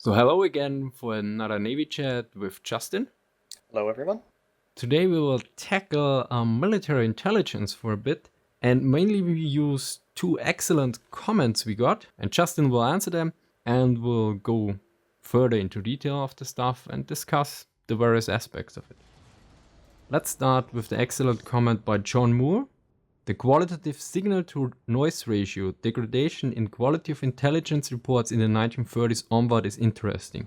So hello again for another Navy chat with Justin. Hello, everyone. Today we will tackle military intelligence for a bit, and mainly we use two excellent comments we got, and Justin will answer them, and we'll go further into detail of the stuff and discuss the various aspects of it. Let's start with the excellent comment by John Moore. The qualitative signal-to-noise ratio degradation in quality of intelligence reports in the 1930s onward is interesting.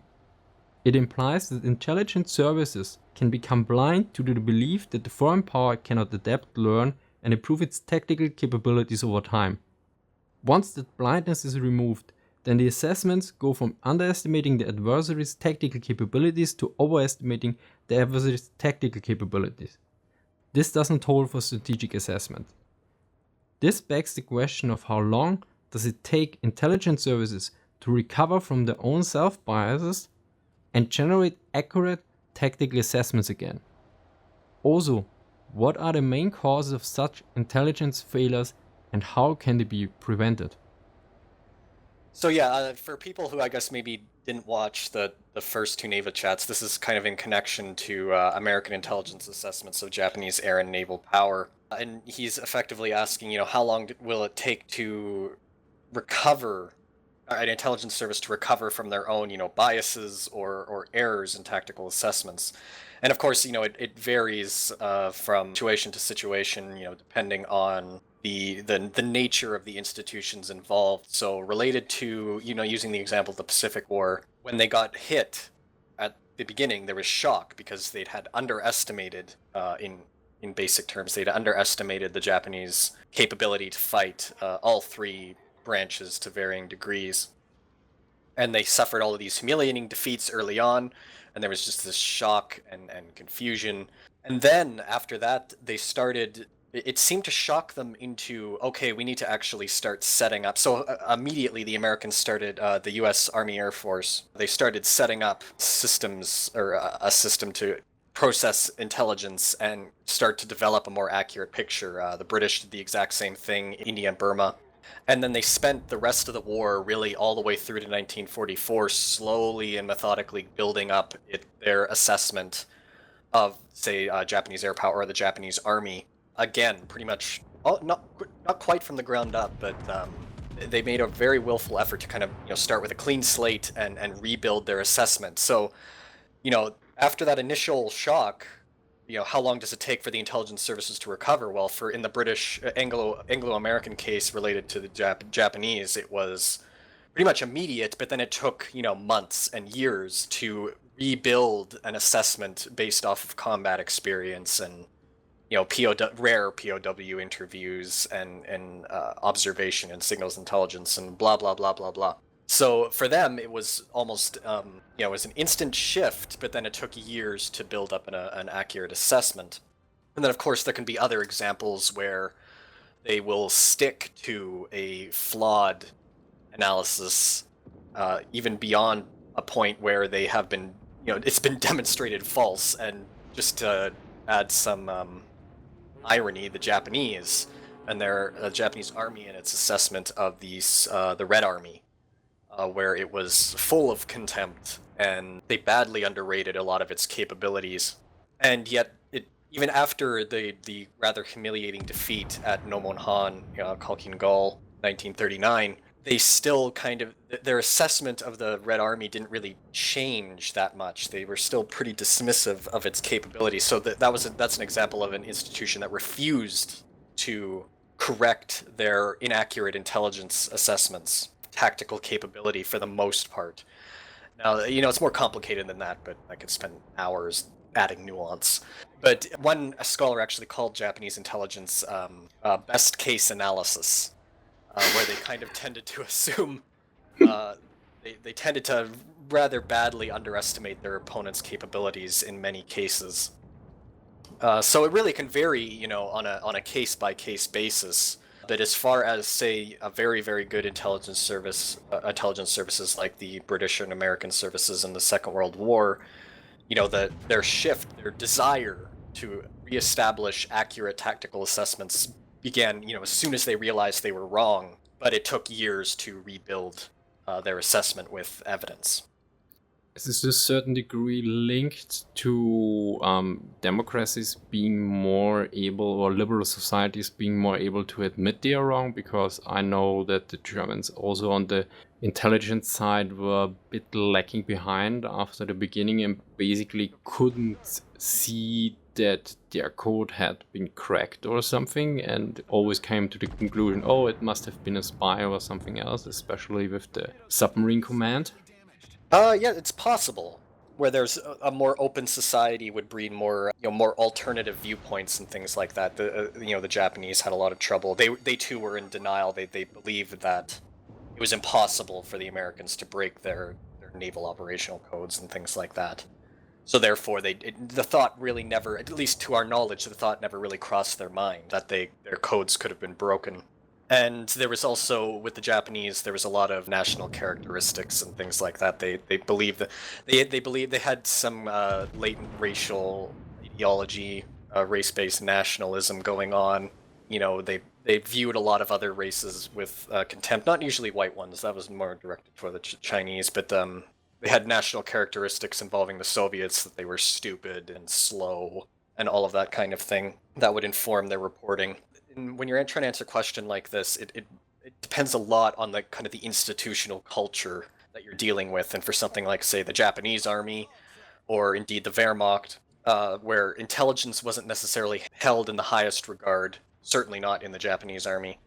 It implies that intelligence services can become blind due to the belief that the foreign power cannot adapt, learn, and improve its tactical capabilities over time. Once that blindness is removed, then the assessments go from underestimating the adversary's tactical capabilities to overestimating the adversary's tactical capabilities. This doesn't hold for strategic assessment. This begs the question of how long does it take intelligence services to recover from their own self-biases and generate accurate tactical assessments again. Also, what are the main causes of such intelligence failures and how can they be prevented? So yeah, for people who I guess maybe didn't watch the first two NAVA chats, this is kind of in connection to American intelligence assessments of Japanese air and naval power. And he's effectively asking, how long will it take to recover an intelligence service to recover from their own, biases or errors in tactical assessments. And of course, it varies from situation to situation, depending on the nature of the institutions involved. So related to, using the example of the Pacific War, when they got hit at the beginning, there was shock because they'd had underestimated, in basic terms, they'd underestimated the Japanese capability to fight all three branches to varying degrees. And they suffered all of these humiliating defeats early on, and there was just this shock and confusion. And then after that, it seemed to shock them into, okay, we need to actually start setting up. So immediately the Americans started, the US Army Air Force, they started setting up systems, or a system to process intelligence and start to develop a more accurate picture. The British did the exact same thing, India and Burma. And then they spent the rest of the war, really all the way through to 1944, slowly and methodically building up their assessment of, say, Japanese air power or the Japanese army. Again, pretty much, not quite from the ground up, but they made a very willful effort to kind of start with a clean slate and rebuild their assessment. So, after that initial shock, how long does it take for the intelligence services to recover? Well, in the British Anglo-American case related to the Japanese, it was pretty much immediate, but then it took, months and years to rebuild an assessment based off of combat experience and, rare POW interviews and observation and signals intelligence and blah, blah, blah, blah, blah. So for them, it was almost, it was an instant shift, but then it took years to build up an accurate assessment. And then, of course, there can be other examples where they will stick to a flawed analysis, even beyond a point where they have been, it's been demonstrated false. And just to add some irony, the Japanese and their Japanese army and its assessment of the Red Army, where it was full of contempt, and they badly underrated a lot of its capabilities. And yet, even after the rather humiliating defeat at Nomohan, Khalkin Gol, 1939, they still their assessment of the Red Army didn't really change that much. They were still pretty dismissive of its capabilities. So that's an example of an institution that refused to correct their inaccurate intelligence assessments. Tactical capability for the most part. Now, it's more complicated than that, but I could spend hours adding nuance. But a scholar actually called Japanese intelligence best case analysis, where they kind of tended to assume, they tended to rather badly underestimate their opponent's capabilities in many cases. So it really can vary, on a case-by-case basis. But as far as, say, a very, very good intelligence services like the British and American services in the Second World War, their desire to reestablish accurate tactical assessments began, as soon as they realized they were wrong. But it took years to rebuild their assessment with evidence. Is this to a certain degree linked to democracies being more able, or liberal societies being more able to admit they are wrong? Because I know that the Germans also on the intelligence side were a bit lacking behind after the beginning and basically couldn't see that their code had been cracked or something, and always came to the conclusion, oh, it must have been a spy or something else, especially with the submarine command. Yeah, it's possible. Where there's a more open society would breed more, more alternative viewpoints and things like that. The Japanese had a lot of trouble. They too were in denial. They believed that it was impossible for the Americans to break their naval operational codes and things like that. So therefore, the thought really never, at least to our knowledge, the thought never really crossed their mind that their codes could have been broken. And there was also, with the Japanese, there was a lot of national characteristics and things like that. They believed that they believed they had some latent racial ideology, race-based nationalism going on. They viewed a lot of other races with contempt. Not usually white ones. That was more directed for the Chinese, but they had national characteristics involving the Soviets, that they were stupid and slow and all of that kind of thing that would inform their reporting. And when you're trying to answer a question like this, it depends a lot on the kind of the institutional culture that you're dealing with. And for something like, say, the Japanese army, or indeed the Wehrmacht, where intelligence wasn't necessarily held in the highest regard, certainly not in the Japanese army,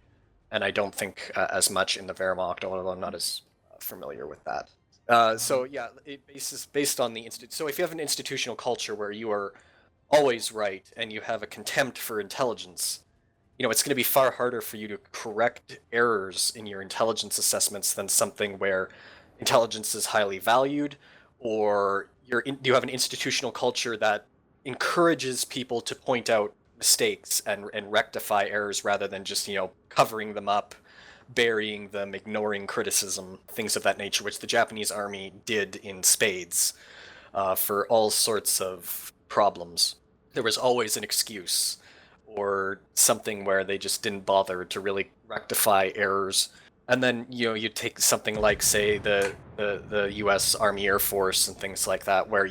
and I don't think as much in the Wehrmacht, although I'm not as familiar with that. So yeah, it's based on the So if you have an institutional culture where you are always right and you have a contempt for intelligence, it's going to be far harder for you to correct errors in your intelligence assessments than something where intelligence is highly valued, or you have an institutional culture that encourages people to point out mistakes and rectify errors rather than just, covering them up, burying them, ignoring criticism, things of that nature, which the Japanese army did in spades for all sorts of problems. There was always an excuse or something where they just didn't bother to really rectify errors. And then, you take something like, say, the U.S. Army Air Force and things like that, where,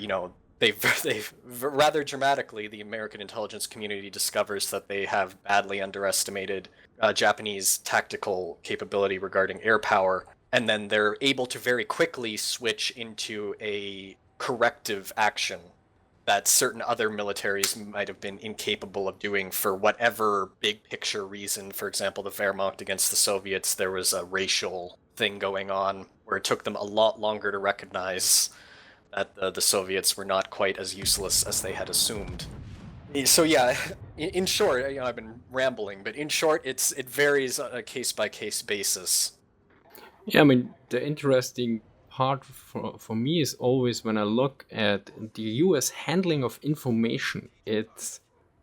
they've rather dramatically, the American intelligence community discovers that they have badly underestimated Japanese tactical capability regarding air power, and then they're able to very quickly switch into a corrective action that certain other militaries might have been incapable of doing for whatever big picture reason. For example, the Wehrmacht against the Soviets, there was a racial thing going on where it took them a lot longer to recognize that the Soviets were not quite as useless as they had assumed. So yeah, in short, I've been rambling, but in short, it varies on a case-by-case basis. Yeah, I mean, the interesting part for me is always when I look at the US handling of information.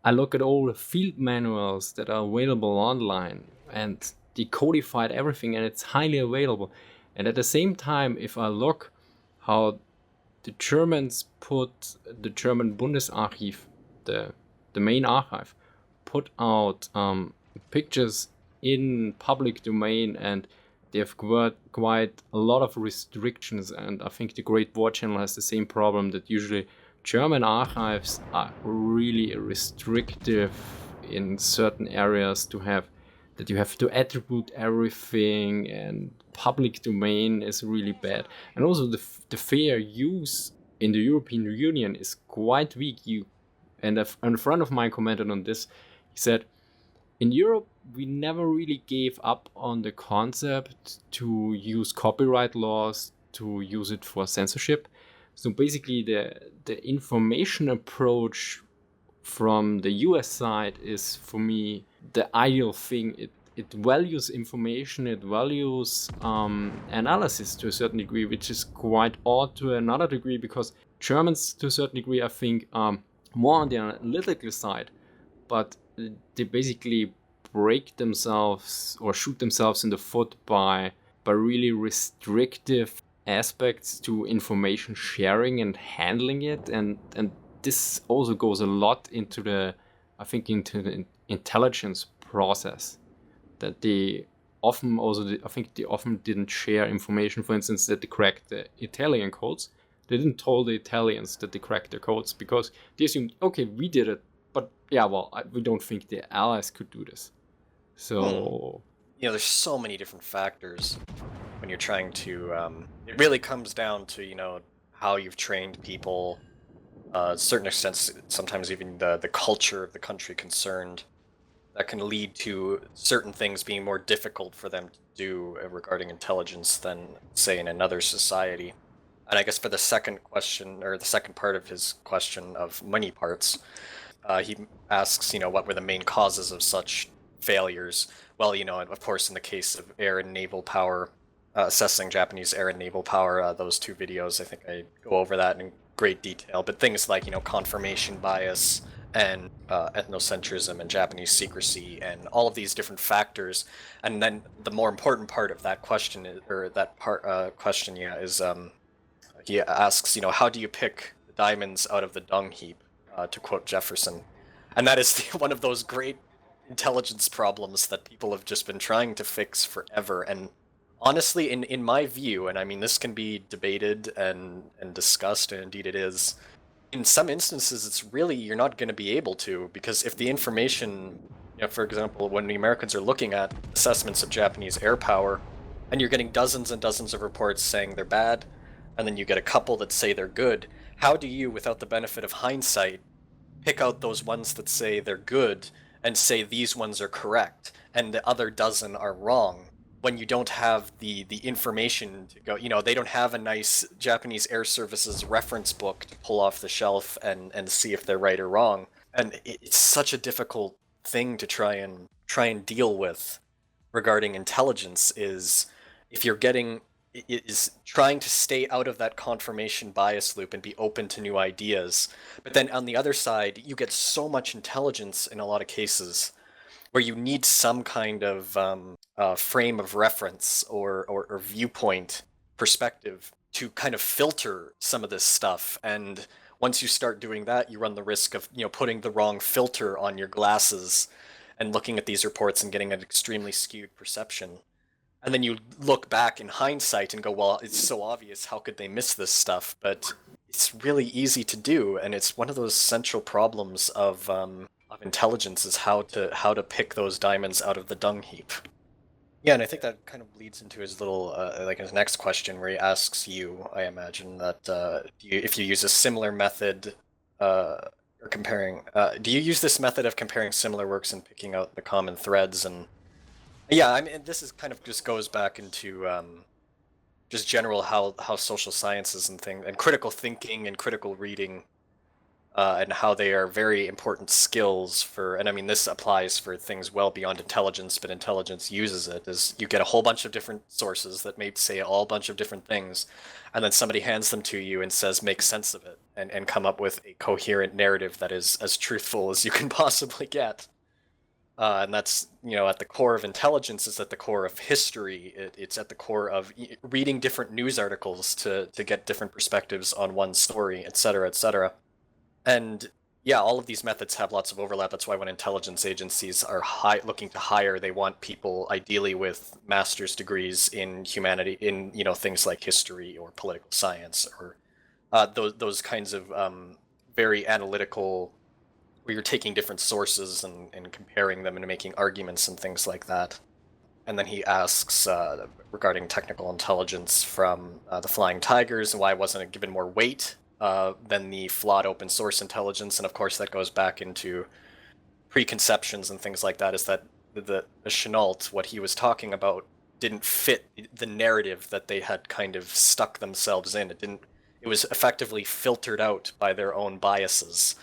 I look at all the field manuals that are available online and they codified everything and it's highly available. And at the same time, if I look how the Germans put the German Bundesarchiv, the main archive, put out pictures in public domain, and they have quite a lot of restrictions. And I think the Great War Channel has the same problem, that usually German archives are really restrictive in certain areas that you have to attribute everything, and public domain is really bad. And also the fair use in the European Union is quite weak. And a friend of mine commented on this. He said, in Europe, we never really gave up on the concept to use copyright laws, to use it for censorship. So basically, the information approach from the US side is, for me, the ideal thing. It values information, it values analysis to a certain degree, which is quite odd to another degree, because Germans, to a certain degree, I think, are more on the analytical side, but they basically break themselves or shoot themselves in the foot by really restrictive aspects to information sharing and handling it, and this also goes a lot into the intelligence process, that they often also, I think they often didn't share information, for instance, that they cracked the Italian codes. They didn't tell the Italians that they cracked their codes because they assumed, okay, we did it, but yeah, well, we don't think the Allies could do this. So there's so many different factors when you're trying to. It really comes down to how you've trained people. To a certain extent, sometimes even the culture of the country concerned, that can lead to certain things being more difficult for them to do regarding intelligence than, say, in another society. And I guess for the second question, or the second part of his question of money parts, he asks, what were the main causes of such failures? Well, of course, in the case of air and naval power, assessing Japanese air and naval power, those two videos, I think I go over that in great detail. But things like, confirmation bias and ethnocentrism and Japanese secrecy and all of these different factors. And then the more important part of that question, is he asks, how do you pick the diamonds out of the dung heap, to quote Jefferson. And that is one of those great intelligence problems that people have just been trying to fix forever. And honestly, in my view, and I mean, this can be debated and discussed, and indeed it is, in some instances, it's really, you're not going to be able to, because if the information, for example, when the Americans are looking at assessments of Japanese air power, and you're getting dozens and dozens of reports saying they're bad, and then you get a couple that say they're good, how do you, without the benefit of hindsight, pick out those ones that say they're good and say these ones are correct and the other dozen are wrong, when you don't have the information to go, they don't have a nice Japanese Air Services reference book to pull off the shelf and see if they're right or wrong. And it's such a difficult thing to try and deal with regarding intelligence, is if you're getting is trying to stay out of that confirmation bias loop and be open to new ideas. But then on the other side, you get so much intelligence in a lot of cases where you need some kind of frame of reference or viewpoint perspective to kind of filter some of this stuff. And once you start doing that, you run the risk of putting the wrong filter on your glasses and looking at these reports and getting an extremely skewed perception. And then you look back in hindsight and go, well, it's so obvious, how could they miss this stuff? But it's really easy to do, and it's one of those central problems of intelligence, is how to pick those diamonds out of the dung heap. Yeah, and I think that kind of leads into his little, his next question, where he asks you, I imagine, that if you use a similar method, or comparing, do you use this method of comparing similar works and picking out the common threads? And yeah, I mean, this is kind of just goes back into just general how social sciences and critical thinking and critical reading, and how they are very important skills for, and I mean, this applies for things well beyond intelligence, but intelligence uses it, is you get a whole bunch of different sources that may say a whole bunch of different things, and then somebody hands them to you and says, make sense of it, and come up with a coherent narrative that is as truthful as you can possibly get. And that's, at the core of intelligence, is at the core of history. It's at the core of reading different news articles to get different perspectives on one story, et cetera, et cetera. And yeah, all of these methods have lots of overlap. That's why when intelligence agencies are looking to hire, they want people ideally with master's degrees in humanity, in things like history or political science, or those kinds of very analytical, where you're taking different sources and comparing them and making arguments and things like that. And then he asks regarding technical intelligence from the Flying Tigers, and why wasn't it given more weight than the flawed open source intelligence. And of course that goes back into preconceptions and things like that, is that the Chenault, what he was talking about, didn't fit the narrative that they had kind of stuck themselves in. It was effectively filtered out by their own biases.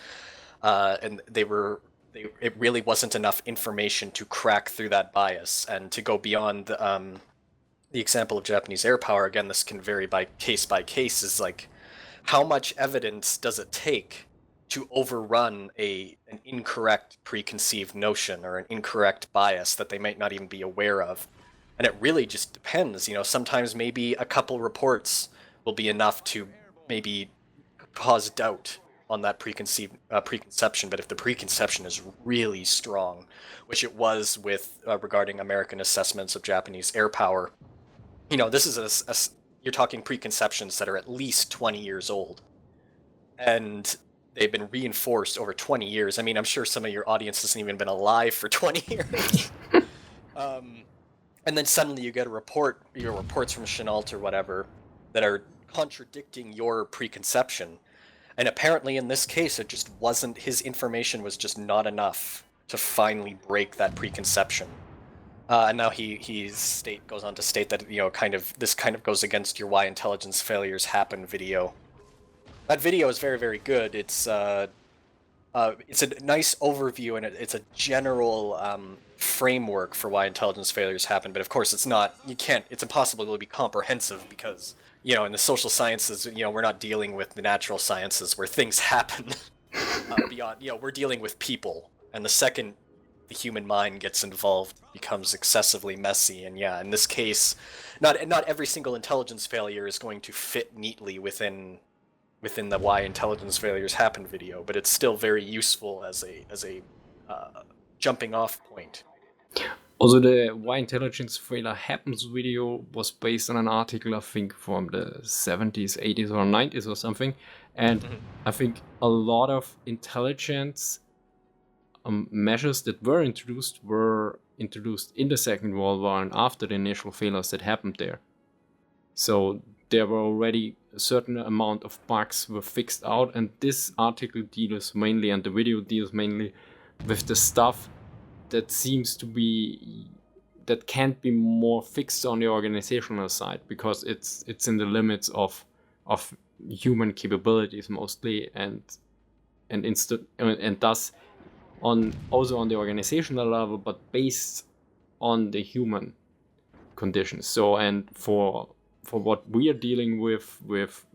And it really wasn't enough information to crack through that bias and to go beyond the example of Japanese air power. Again, this can vary by case, is like, how much evidence does it take to overrun an incorrect preconceived notion or an incorrect bias that they might not even be aware of? And it really just depends. Sometimes maybe a couple reports will be enough to maybe cause doubt on that preconception. But if the preconception is really strong, which it was with regarding American assessments of Japanese air power, this is you're talking preconceptions that are at least 20 years old. And they've been reinforced over 20 years. I mean, I'm sure some of your audience hasn't even been alive for 20 years. And then suddenly you get reports from Chenault or whatever that are contradicting your preconception. And apparently in this case, it just wasn't, his information was just not enough to finally break that preconception. And now he goes on to state that, this kind of goes against your why intelligence failures happen video. That video is very, very good. It's a nice overview, and it's a general framework for why intelligence failures happen. But of course, it's impossible to be comprehensive because, in the social sciences, we're not dealing with the natural sciences where things happen beyond, we're dealing with people. And the second the human mind gets involved, it becomes excessively messy. And in this case, not every single intelligence failure is going to fit neatly within the why intelligence failures happen video, but it's still very useful as a jumping off point. Also, the why intelligence failure happens video was based on an article, I think, from the 70s, 80s, or 90s or something. And I think a lot of intelligence measures that were introduced in the Second World War and after the initial failures that happened there. So there were already a certain amount of bugs were fixed out, and this article deals mainly, and the video deals mainly with the stuff that seems to be, that can't be more fixed on the organizational side, because it's in the limits of human capabilities mostly, and thus also on the organizational level, but based on the human conditions. So, and for what we are dealing with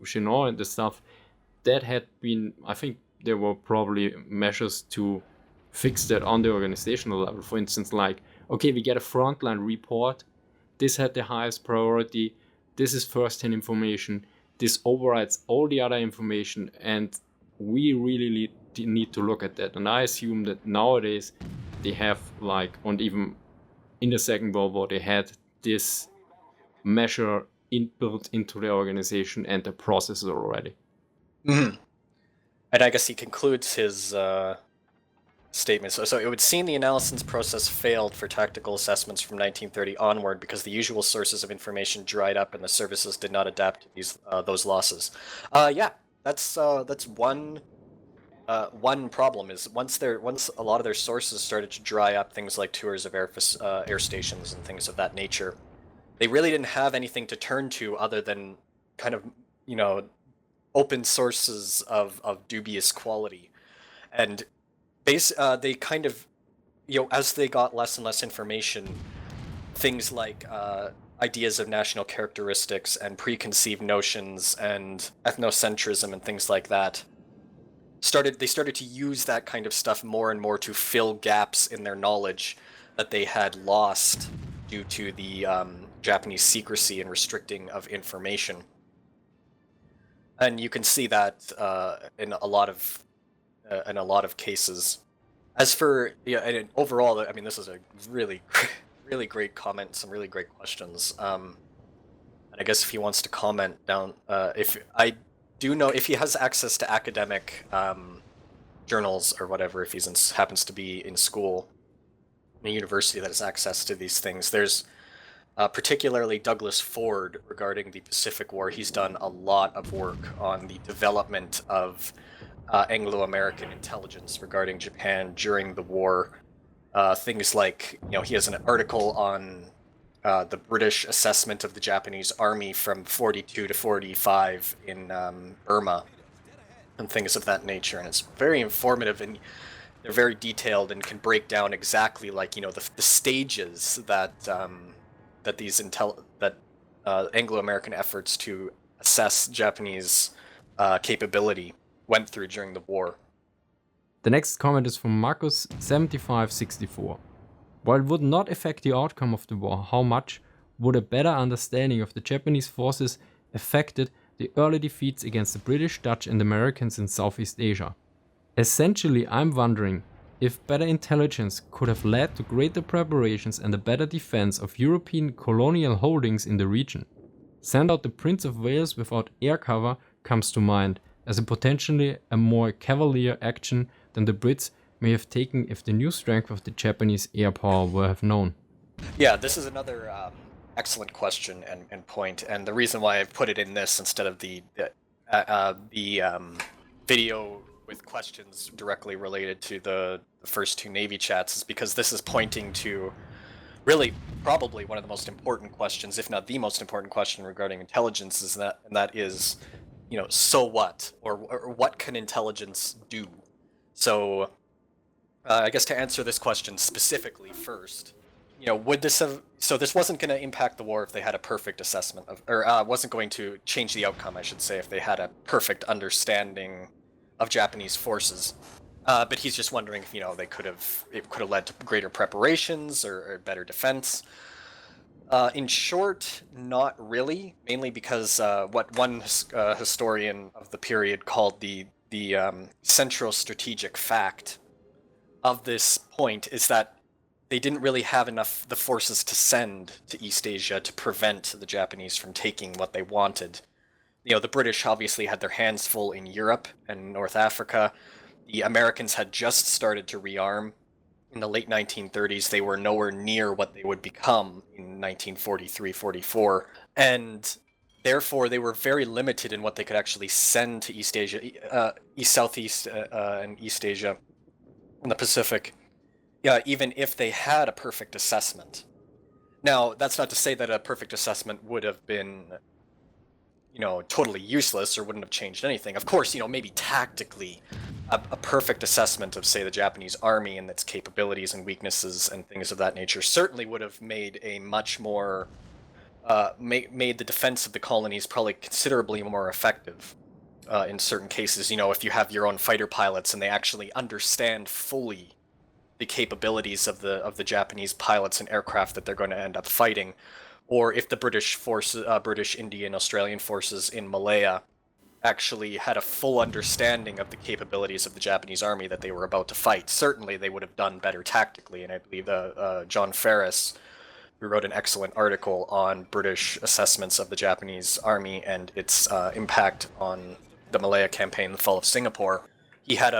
Chenault and the stuff, that had been, I think there were probably measures to fix that on the organizational level. For instance, like, okay, we get a frontline report, this had the highest priority, this is first-hand information, this overrides all the other information, and we really need to look at that. And I assume that nowadays they have, like, and even in the Second World War, they had this measure built into the organization and the processes already. Mm-hmm. And I guess he concludes his statement. So it would seem the analysis process failed for tactical assessments from 1930 onward because the usual sources of information dried up and the services did not adapt to those losses. That's one problem. Is once a lot of their sources started to dry up, things like tours of air stations and things of that nature, they really didn't have anything to turn to other than kind of, open sources of dubious quality. And they kind of, as they got less and less information, things like ideas of national characteristics and preconceived notions and ethnocentrism and things like that, they started to use that kind of stuff more and more to fill gaps in their knowledge that they had lost due to the Japanese secrecy and restricting of information. And you can see that in a lot of cases. As for and overall, I mean, this is a really, really great comment. Some really great questions. And I guess if he wants to comment down, if I do know if he has access to academic journals or whatever, if he happens to be in school, in a university that has access to these things, there's. Particularly Douglas Ford regarding the Pacific War. He's done a lot of work on the development of Anglo-American intelligence regarding Japan during the war. Things like, he has an article on the British assessment of the Japanese army from 42 to 45 in Burma and things of that nature. And it's very informative, and they're very detailed and can break down exactly, like, the stages that these Anglo-American efforts to assess Japanese capability went through during the war. The next comment is from Marcus7564. While it would not affect the outcome of the war, how much would a better understanding of the Japanese forces affected the early defeats against the British, Dutch and Americans in Southeast Asia? Essentially, I'm wondering if better intelligence could have led to greater preparations and a better defense of European colonial holdings in the region. Send out the Prince of Wales without air cover comes to mind as a potentially a more cavalier action than the Brits may have taken if the new strength of the Japanese air power were have known. Yeah, this is another excellent question and point, and the reason why I've put it in this instead of the video with questions directly related to the first two Navy chats is because this is pointing to really probably one of the most important questions, if not the most important question regarding intelligence, and that is, so what, or what can intelligence do? So, I guess to answer this question specifically first, would this have? So this wasn't going to impact the war if they had a perfect assessment of, or wasn't going to change the outcome, I should say, if they had a perfect understanding of Japanese forces. But he's just wondering if it could have led to greater preparations or better defense. In short, not really. Mainly because what one historian of the period called the central strategic fact of this point is that they didn't really have enough the forces to send to East Asia to prevent the Japanese from taking what they wanted. The British obviously had their hands full in Europe and North Africa. The Americans had just started to rearm. In the late 1930s, they were nowhere near what they would become in 1943-44. And therefore, they were very limited in what they could actually send to East Asia, Southeast and East Asia and the Pacific, even if they had a perfect assessment. Now, that's not to say that a perfect assessment would have been totally useless or wouldn't have changed anything. Of course, maybe tactically, a perfect assessment of, say, the Japanese army and its capabilities and weaknesses and things of that nature certainly would have made a much more, made the defense of the colonies probably considerably more effective in certain cases. If you have your own fighter pilots and they actually understand fully the capabilities of the Japanese pilots and aircraft that they're going to end up fighting, or if the British forces, British, Indian, Australian forces in Malaya actually had a full understanding of the capabilities of the Japanese army that they were about to fight, certainly they would have done better tactically. And I believe John Ferris, who wrote an excellent article on British assessments of the Japanese army and its impact on the Malaya campaign, the fall of Singapore, he had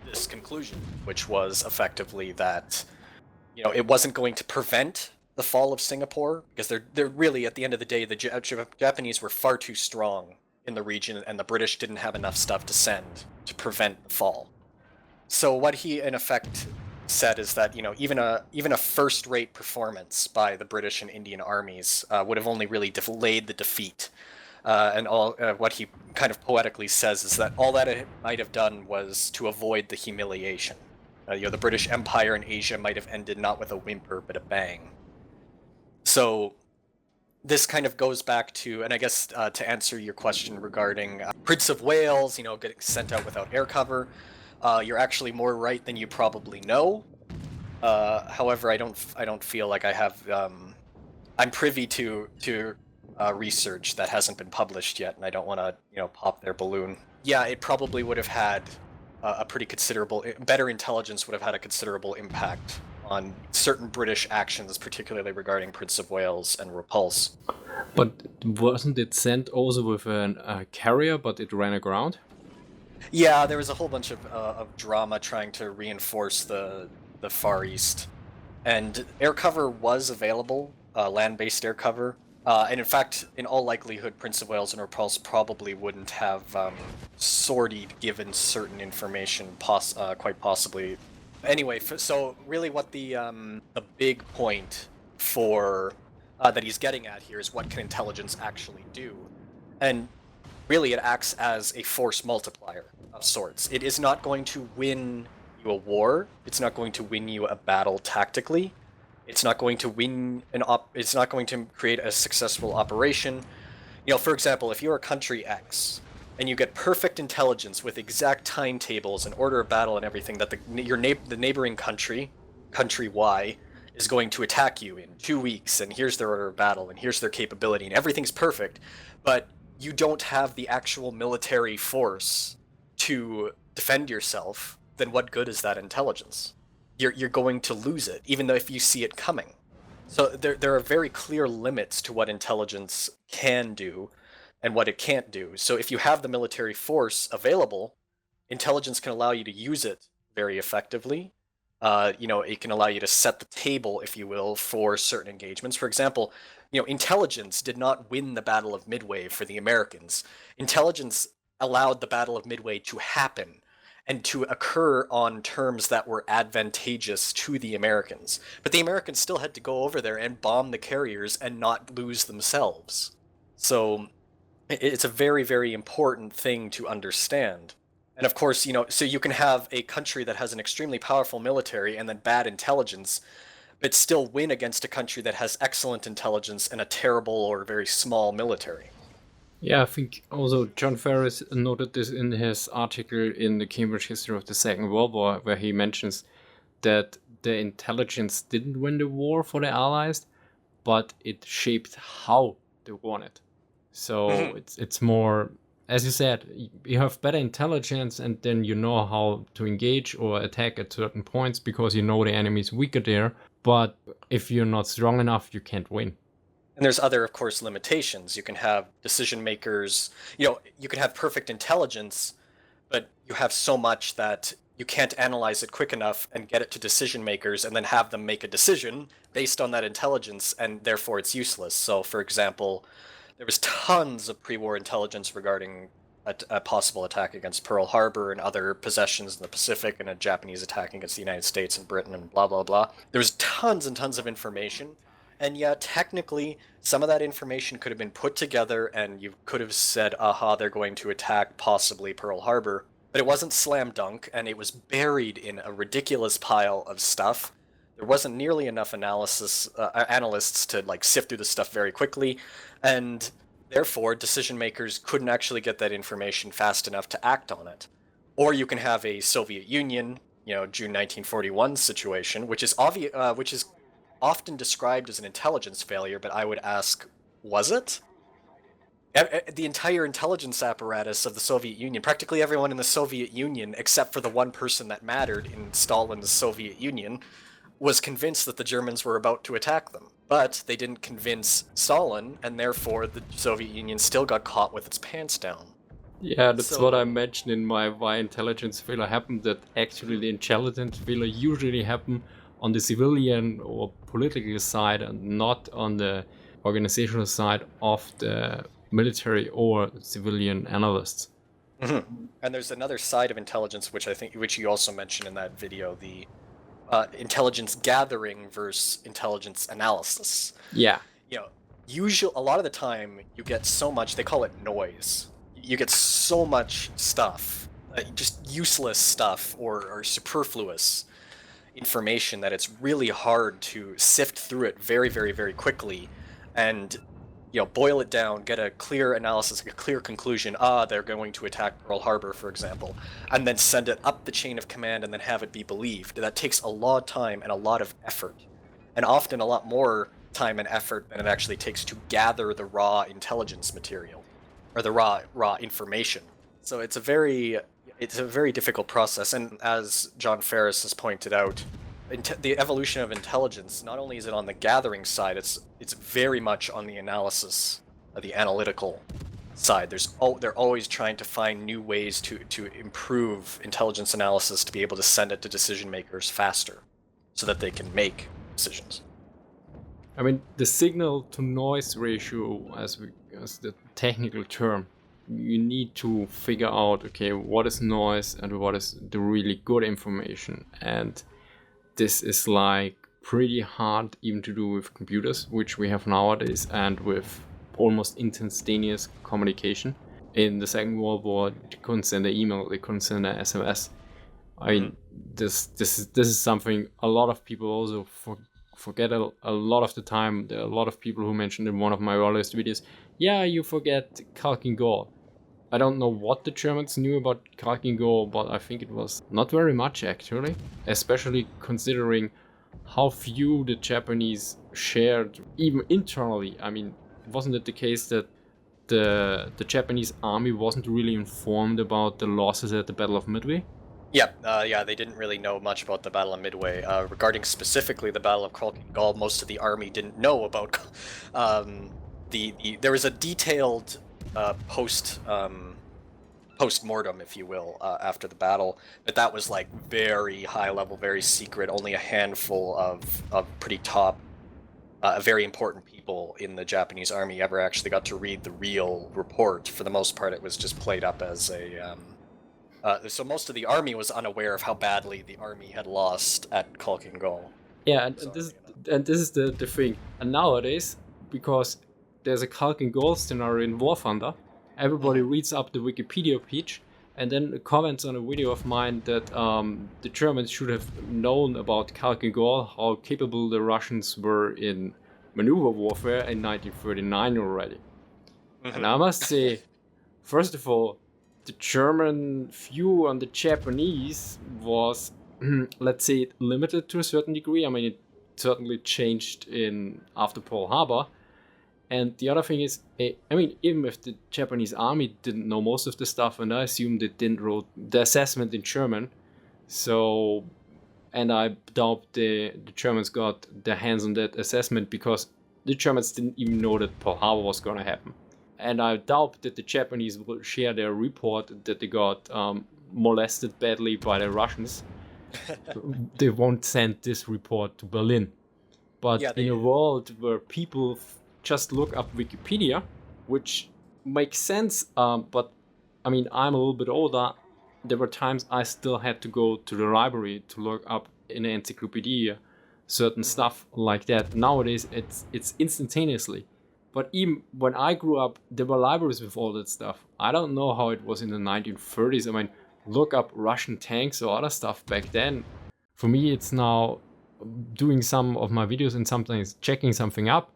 this conclusion, which was effectively that it wasn't going to prevent the fall of Singapore, because they're really, at the end of the day, the Japanese were far too strong in the region, and the British didn't have enough stuff to send to prevent the fall. So what he in effect said is that even a first-rate performance by the British and Indian armies would have only really delayed the defeat. And all what he kind of poetically says is that all that it might have done was to avoid the humiliation. The British Empire in Asia might have ended not with a whimper but a bang. So this kind of goes back to, and I guess to answer your question regarding Prince of Wales, getting sent out without air cover, you're actually more right than you probably know. However, I don't feel like I have. I'm privy to research that hasn't been published yet, and I don't want to pop their balloon. Yeah, it probably would have had a pretty considerable, better intelligence would have had a considerable impact on certain British actions, particularly regarding Prince of Wales and Repulse. But wasn't it sent also with a carrier, but it ran aground? Yeah, there was a whole bunch of drama trying to reinforce the Far East, and air cover was available, land-based air cover. And in fact, in all likelihood, Prince of Wales and Repulse probably wouldn't have sortied given certain information, quite possibly. Anyway, so really what the big point for that he's getting at here is what can intelligence actually do? And really it acts as a force multiplier of sorts. It is not going to win you a war. It's not going to win you a battle tactically. It's not going to win it's not going to create a successful operation. For example, if you're a country X and you get perfect intelligence with exact timetables and order of battle and everything that the neighboring country Y, is going to attack you in 2 weeks, and here's their order of battle, and here's their capability, and everything's perfect, but you don't have the actual military force to defend yourself, then what good is that intelligence? You're going to lose it, even though if you see it coming. So there are very clear limits to what intelligence can do and what it can't do. So if you have the military force available, intelligence can allow you to use it very effectively. It can allow you to set the table, if you will, for certain engagements. For example, intelligence did not win the Battle of Midway for the Americans. Intelligence allowed the Battle of Midway to happen and to occur on terms that were advantageous to the Americans. But the Americans still had to go over there and bomb the carriers and not lose themselves. So it's a very, very important thing to understand. And of course, so you can have a country that has an extremely powerful military and then bad intelligence, but still win against a country that has excellent intelligence and a terrible or very small military. Yeah, I think also John Ferris noted this in his article in the Cambridge History of the Second World War, where he mentions that the intelligence didn't win the war for the Allies, but it shaped how they won it. So it's more, as you said, you have better intelligence and then you know how to engage or attack at certain points because you know the enemy's weaker there. But if you're not strong enough, you can't win. And there's other, of course, limitations. You can have decision makers, you can have perfect intelligence, but you have so much that you can't analyze it quick enough and get it to decision makers and then have them make a decision based on that intelligence, and therefore it's useless. So, for example, there was tons of pre-war intelligence regarding a possible attack against Pearl Harbor and other possessions in the Pacific and a Japanese attack against the United States and Britain and blah, blah, blah. There was tons and tons of information. And yeah, technically, some of that information could have been put together and you could have said, aha, they're going to attack possibly Pearl Harbor. But it wasn't slam dunk, and it was buried in a ridiculous pile of stuff. There wasn't nearly enough analysts to sift through the stuff very quickly, and therefore decision makers couldn't actually get that information fast enough to act on it. Or you can have a Soviet Union, June 1941 situation, which is often described as an intelligence failure, but I would ask, was it? The entire intelligence apparatus of the Soviet Union, practically everyone in the Soviet Union, except for the one person that mattered in Stalin's Soviet Union, was convinced that the Germans were about to attack them. But they didn't convince Stalin, and therefore the Soviet Union still got caught with its pants down. Yeah, that's what I mentioned in my why intelligence failure happened, that actually the intelligence failure usually happen on the civilian or political side and not on the organizational side of the military or civilian analysts. Mm-hmm. And there's another side of intelligence which you also mentioned in that video, the intelligence gathering versus intelligence analysis. Yeah. A lot of the time you get so much, they call it noise. You get so much stuff, just useless stuff or superfluous information that it's really hard to sift through it very, very, very quickly and boil it down, get a clear analysis, a clear conclusion. They're going to attack Pearl Harbor, for example, and then send it up the chain of command and then have it be believed. That takes a lot of time and a lot of effort, and often a lot more time and effort than it actually takes to gather the raw intelligence material or the raw information. So it's a very difficult process, and as John Ferris has pointed out, the evolution of intelligence, not only is it on the gathering side, it's very much on the analysis, the analytical side. They're always trying to find new ways to improve intelligence analysis to be able to send it to decision makers faster so that they can make decisions. I mean, the signal to noise ratio, as the technical term, you need to figure out, okay, what is noise and what is the really good information. And this is pretty hard even to do with computers, which we have nowadays, and with almost instantaneous communication. In the Second World War, they couldn't send an email, they couldn't send an SMS. I mean, this is something a lot of people also forget a lot of the time. There are a lot of people who mentioned in one of my earliest videos, yeah, you forget Khalkin Gol. I don't know what the Germans knew about Khalkin Gol, but I think it was not very much actually, especially considering how few the Japanese shared, even internally. I mean, wasn't it the case that the Japanese army wasn't really informed about the losses at the Battle of Midway? Yeah, they didn't really know much about the Battle of Midway. Regarding specifically the Battle of Khalkin Gol, most of the army didn't know about. There was a detailed post mortem, if you will, after the battle, but that was like very high level, very secret. Only a handful of pretty top, very important people in the Japanese army ever actually got to read the real report. For the most part, it was just played up as a. So most of the army was unaware of how badly the army had lost at Khalkin Gol. Yeah, and this is the thing. And nowadays, because there's a Khalkin Gol scenario in War Thunder, everybody reads up the Wikipedia page and then comments on a video of mine that the Germans should have known about Khalkin Gol, how capable the Russians were in maneuver warfare in 1939 already. And I must say, first of all, the German view on the Japanese was, let's say, limited to a certain degree. I mean, it certainly changed in after Pearl Harbor. And the other thing is, I mean, even if the Japanese army didn't know most of the stuff, and I assume they didn't wrote the assessment in German, so, and I doubt the Germans got their hands on that assessment because the Germans didn't even know that Pearl Harbor was going to happen. And I doubt that the Japanese will share their report that they got molested badly by the Russians. They won't send this report to Berlin. But in a world where people just look up Wikipedia, which makes sense, but I mean, I'm a little bit older. There were times I still had to go to the library to look up in an encyclopedia certain stuff like that. Nowadays, it's instantaneously. But even when I grew up, there were libraries with all that stuff. I don't know how it was in the 1930s. I mean, look up Russian tanks or other stuff back then. For me, it's now doing some of my videos and sometimes checking something up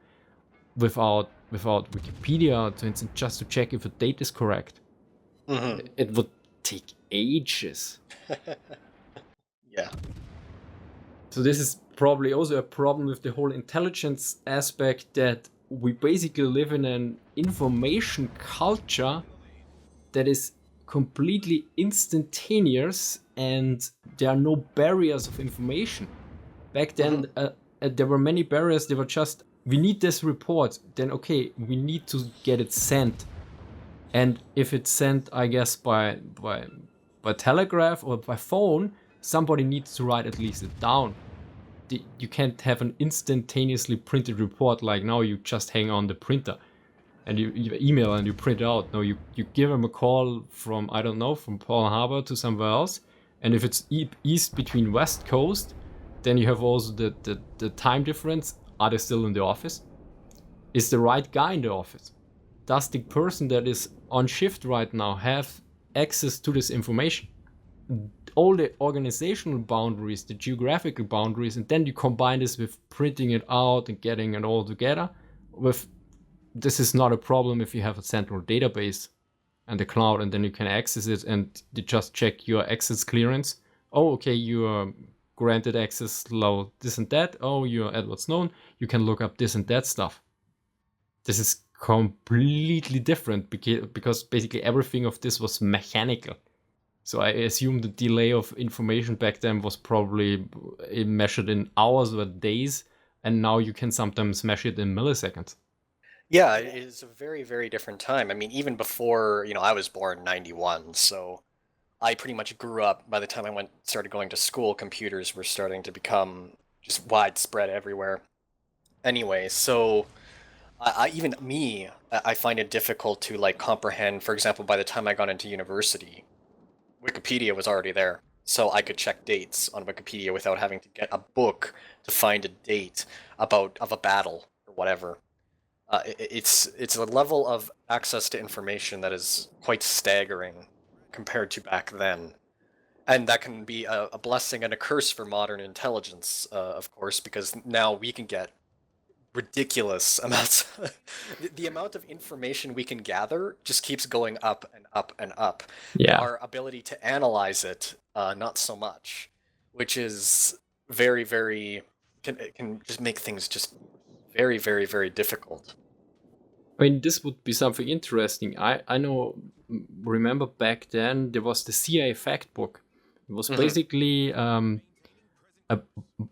without Wikipedia, for instance, just to check if the date is correct. It would take ages. Yeah. So this is probably also a problem with the whole intelligence aspect, that we basically live in an information culture that is completely instantaneous and there are no barriers of information. Back then, there were many barriers. They were just, we need this report, then okay, we need to get it sent. And if it's sent, I guess, by telegraph or by phone, somebody needs to write at least it down. You can't have an instantaneously printed report like now you just hang on the printer and you email and you print it out. No, you give them a call from, I don't know, from Pearl Harbor to somewhere else. And if it's east between West Coast, then you have also the time difference. Are they still in the office? Is the right guy in the office? Does the person that is on shift right now have access to this information? All the organizational boundaries, the geographical boundaries, and then you combine this with printing it out and getting it all together. This is not a problem if you have a central database and the cloud, and then you can access it and you just check your access clearance. Oh, okay, you are granted access low this and that. Oh, you're Edward Snowden. You can look up this and that stuff. This is completely different because basically everything of this was mechanical. So I assume the delay of information back then was probably measured in hours or days, and now you can sometimes measure it in milliseconds. Yeah, it is a very, very different time. I mean, even before, I was born in 91, so I pretty much grew up, by the time I started going to school, computers were starting to become just widespread everywhere. Anyway, so even me, I find it difficult to like comprehend. For example, by the time I got into university, Wikipedia was already there, so I could check dates on Wikipedia without having to get a book to find a date of a battle or whatever. It's a level of access to information that is quite staggering compared to back then. And that can be a blessing and a curse for modern intelligence, of course, because now we can get ridiculous amounts. The amount of information we can gather just keeps going up and up and up. Yeah. Our ability to analyze it, not so much, which is very, very, can just make things just very, very, very difficult. I mean, this would be something interesting. I know, remember back then there was the CIA fact book, It was basically it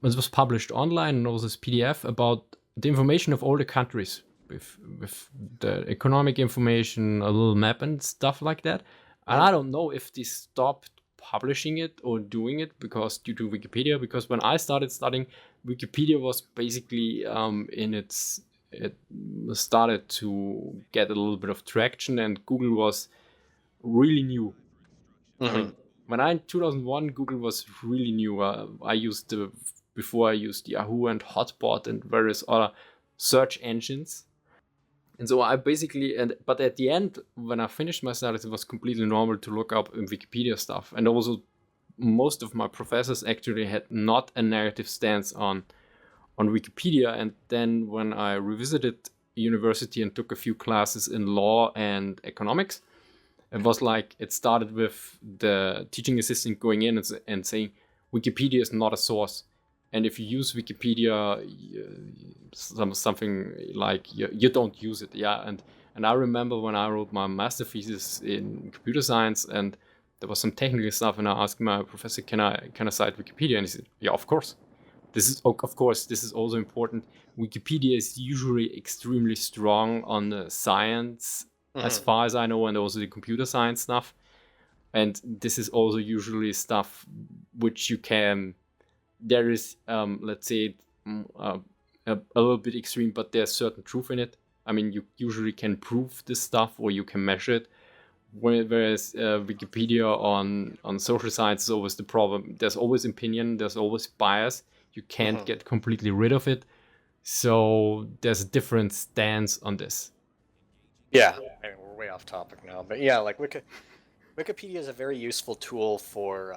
was published online, and also this PDF about the information of all the countries with the economic information, a little map and stuff like that. And I don't know if they stopped publishing it or doing it because due to Wikipedia, because when I started studying, Wikipedia was basically it started to get a little bit of traction, and Google was really new. I mean, when in 2001, Google was really new. Before I used Yahoo and Hotbot and various other search engines. And so I basically, but at the end, when I finished my studies, it was completely normal to look up in Wikipedia stuff. And also, most of my professors actually had not a negative stance on Wikipedia. And then when I revisited university and took a few classes in law and economics, it was like it started with the teaching assistant going in and saying Wikipedia is not a source, and if you use Wikipedia, something like you don't use it. Yeah, and I remember when I wrote my master thesis in computer science, and there was some technical stuff, and I asked my professor, "Can I cite Wikipedia?" And he said, "Yeah, of course." This is also important. Wikipedia is usually extremely strong on the science, as far as I know, and also the computer science stuff. And this is also usually stuff which you can. There is, let's say, a little bit extreme, but there's certain truth in it. I mean, you usually can prove this stuff or you can measure it. Whereas Wikipedia on social science is always the problem. There's always opinion, there's always bias. You can't get completely rid of it. So there's a different stance on this. Yeah, I mean, we're way off topic now, but yeah, like Wikipedia is a very useful tool for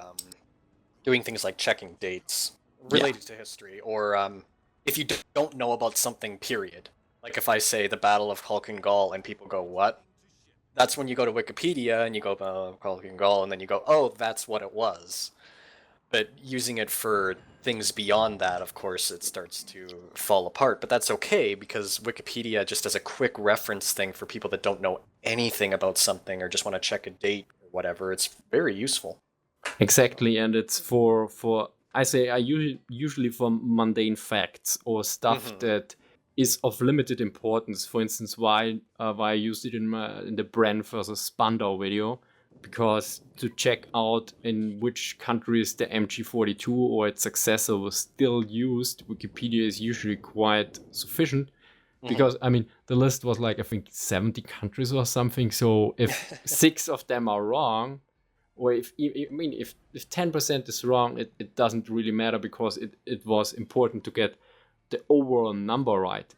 doing things like checking dates related to history, or if you don't know about something, period. Like if I say the Battle of Khalkin Gol and people go, "What?" That's when you go to Wikipedia and you go, Khalkin Gol, and then you go, "Oh, that's what it was." But using it for things beyond that, of course, it starts to fall apart. But that's okay, because Wikipedia just as a quick reference thing for people that don't know anything about something or just want to check a date or whatever. It's very useful. Exactly, and it's for I usually for mundane facts or stuff that is of limited importance. For instance, why I used it in the Bren versus Spandau video, because to check out in which countries the MG42 or its successor was still used, Wikipedia is usually quite sufficient. Because I mean, the list was like I think 70 countries or something. So if 6 of them are wrong, or if 10% is wrong, it doesn't really matter, because it was important to get the overall number right.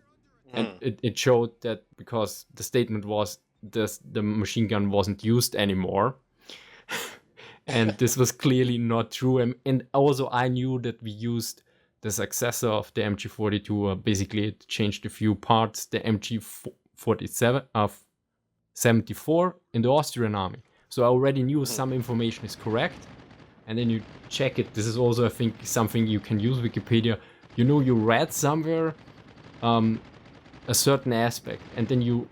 And it showed that because the statement was the machine gun wasn't used anymore. And this was clearly not true. And also I knew that we used the successor of the MG42. Basically, it changed a few parts, the MG47 of 74 in the Austrian army. So I already knew some information is correct. And then you check it. This is also, I think, something you can use Wikipedia. You read somewhere a certain aspect, and then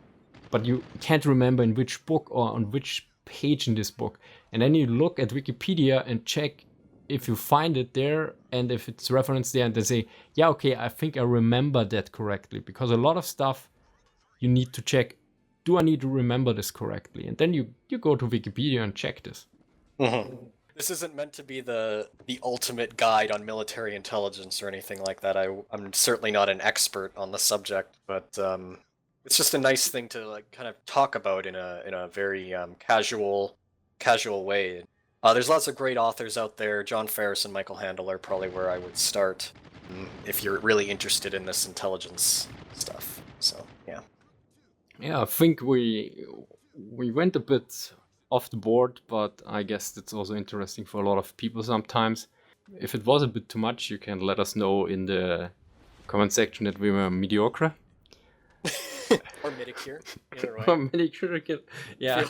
but you can't remember in which book or on which page in this book. And then you look at Wikipedia and check if you find it there and if it's referenced there, and then say, yeah, okay, I think I remember that correctly. Because a lot of stuff you need to check, do I need to remember this correctly? And then you go to Wikipedia and check this. This isn't meant to be the ultimate guide on military intelligence or anything like that. I'm certainly not an expert on the subject, but it's just a nice thing to like kind of talk about in a very casual way. There's lots of great authors out there. John Ferris and Michael Handel are probably where I would start if you're really interested in this intelligence stuff. So yeah. Yeah, I think we went a bit off the board, but I guess that's also interesting for a lot of people sometimes. If it was a bit too much, you can let us know in the comment section that we were mediocre. Or midicure, either way. Or midicure, yeah.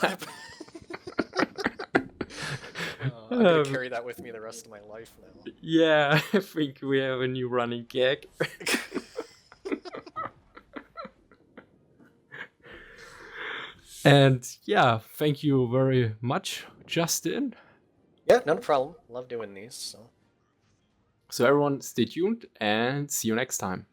I'm gonna carry that with me the rest of my life now. Yeah, I think we have a new running gag. And yeah, thank you very much, Justin. Yeah, not a problem. Love doing these. So. So everyone, stay tuned and see you next time.